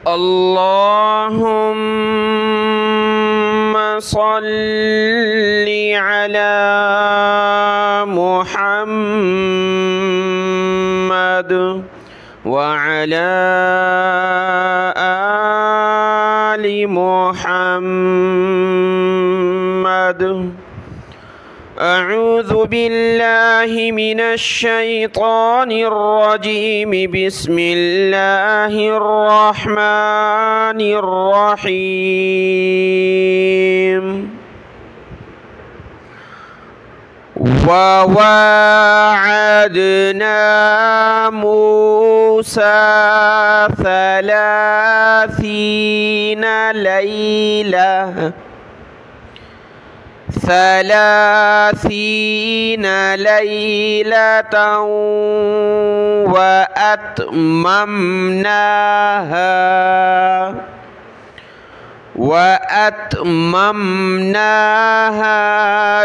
اللهم صل على محمد وعلى آل محمد. أعوذ بالله من الشيطان الرجيم. بسم الله الرحمن الرحيم. وواعدنا موسى 30 ليلة وأتممناها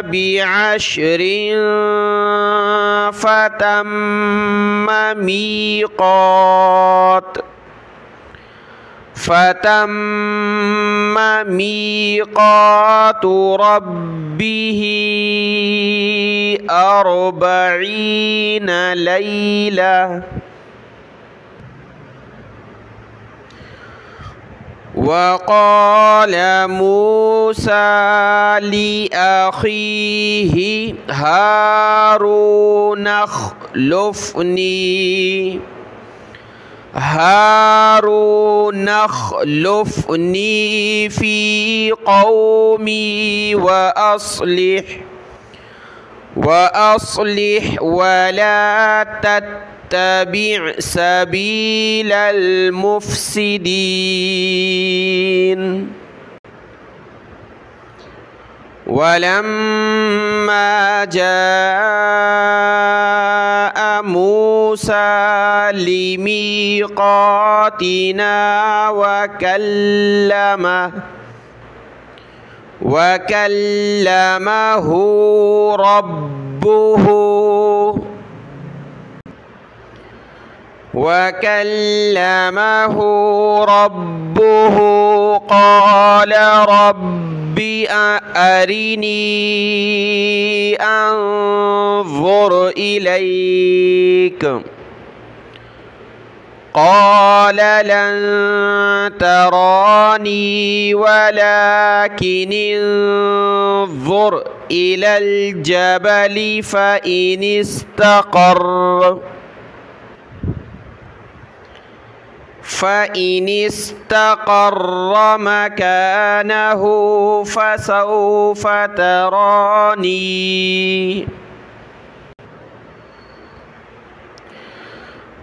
ب10 فتم ميقات ربه 40 ليلة. وقال موسى لأخيه هارون اخلفني في قومي وأصلح ولا تتبع سبيل المفسدين. ولما جاء موسى لميقاتنا وكلمه ربه قال رب أرني أنظر إليك. قال لن تراني ولكن انظر إلى الجبل فإن استقر مكانه فسوف تراني.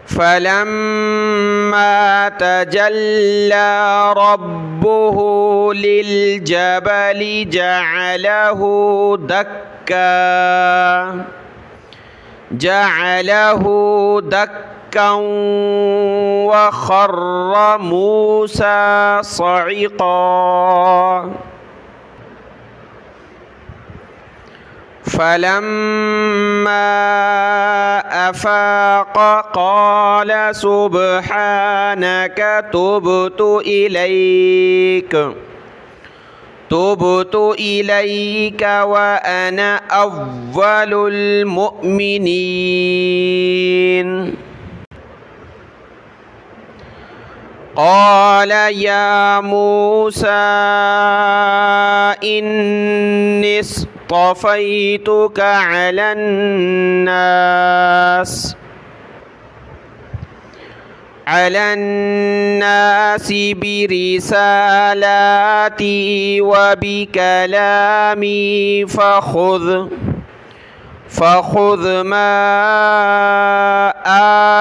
فلما تجلى ربه للجبل جعله دكا وخر موسى صعقا. فلما أفاق قال سبحانك تبت إليك وأنا أول المؤمنين. قال يا موسى إني اصطفيتك على الناس برسالاتي وبكلامي فخذ ما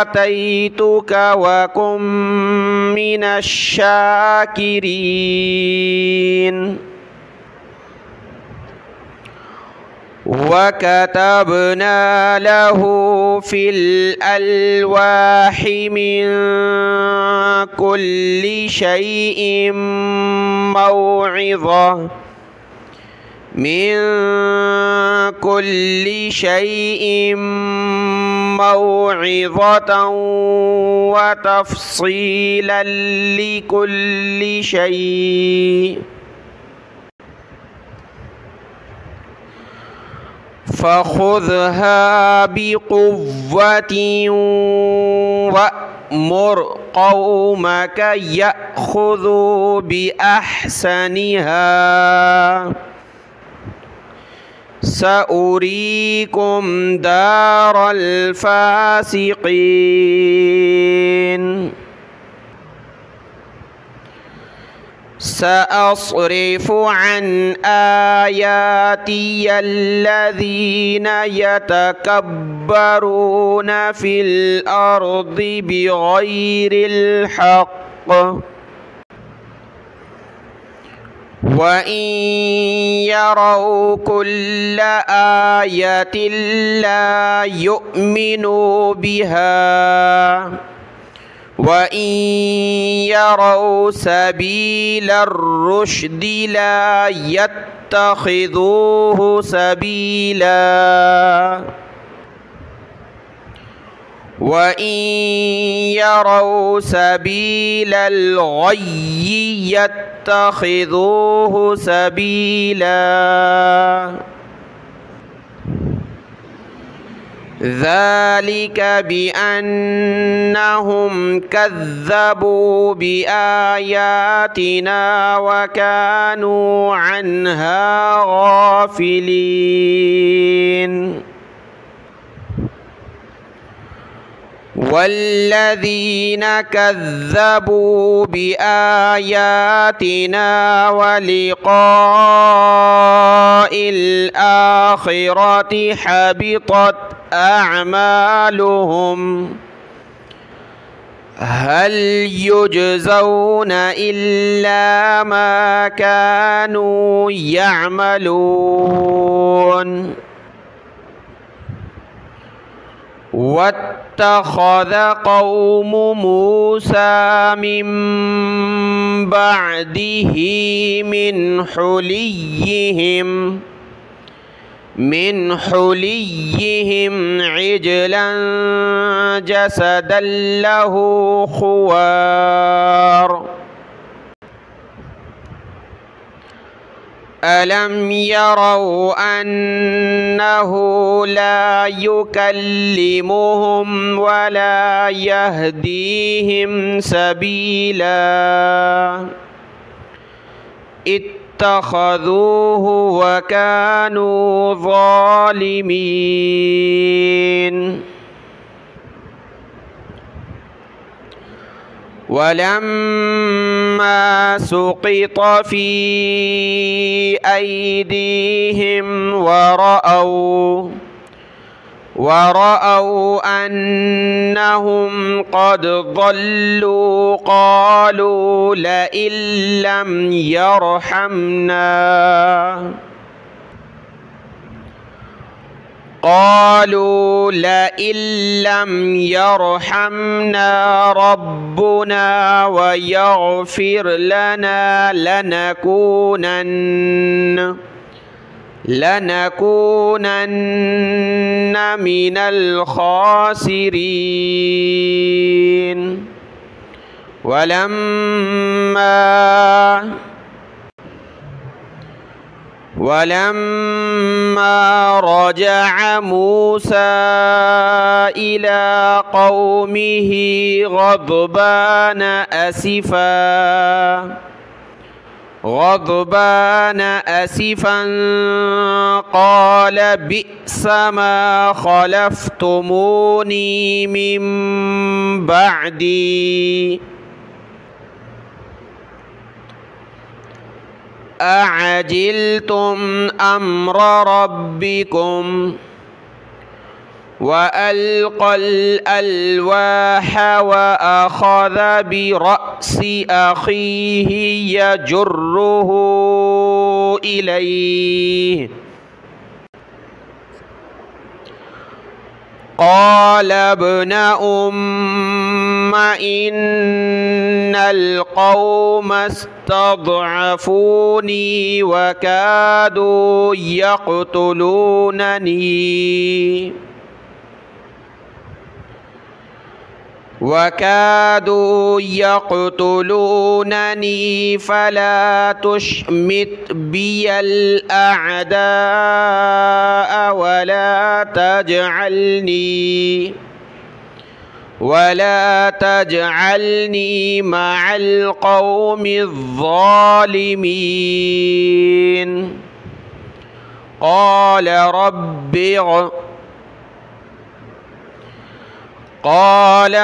آتيتك وكن من الشاكرين. وكتبنا له في الألواح من كل شيء من كل شيء موعظة وتفصيلا لكل شيء فخذها بقوة وأمر قومك يأخذوا بأحسنها سأريكم دار الفاسقين سأصرف عن آياتي الذين يتكبرون في الأرض بغير الحق وإن يروا كل آية لا يؤمنوا بها وإن يروا سبيل الرشد لا يتخذوه سبيلا وإن يروا سبيل الغي يتخذوه سبيلا ذلك بأنهم كذبوا بآياتنا وكانوا عنها غافلين والذين كذبوا بآياتنا ولقاء الآخرة حبطت أعمالهم هل يجزون إلا ما كانوا يعملون واتخذ قوم موسى من بعده من حليهم عجلا جسدا له خوار ألم يروا أنه لا يكلمهم ولا يهديهم سبيلا اتخذوه وكانوا ظالمين ولما سقط في أيديهم ورأوا أنهم قد ضلوا قالوا لئن لم يرحمنا ربنا ويغفر لنا لنكونن من الخاسرين ولما رجع موسى إلى قومه غضبان أسفا قال بئس ما خلفتموني من بعدي أعجلتم أمر ربكم وألقى الألواح وأخذ برأس أخيه يجره إليه قال ابن أم إن القوم استضعفوني وكادوا يقتلونني فلا تشمت بي الأعداء ولا تجعلني مع القوم الظالمين. قال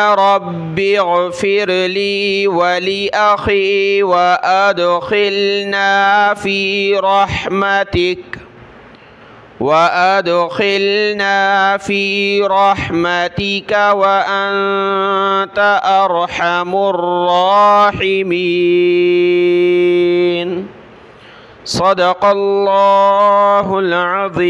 رب اغفر لي ولأخي وأدخلنا في رحمتك وأنت أرحم الراحمين. صدق الله العظيم.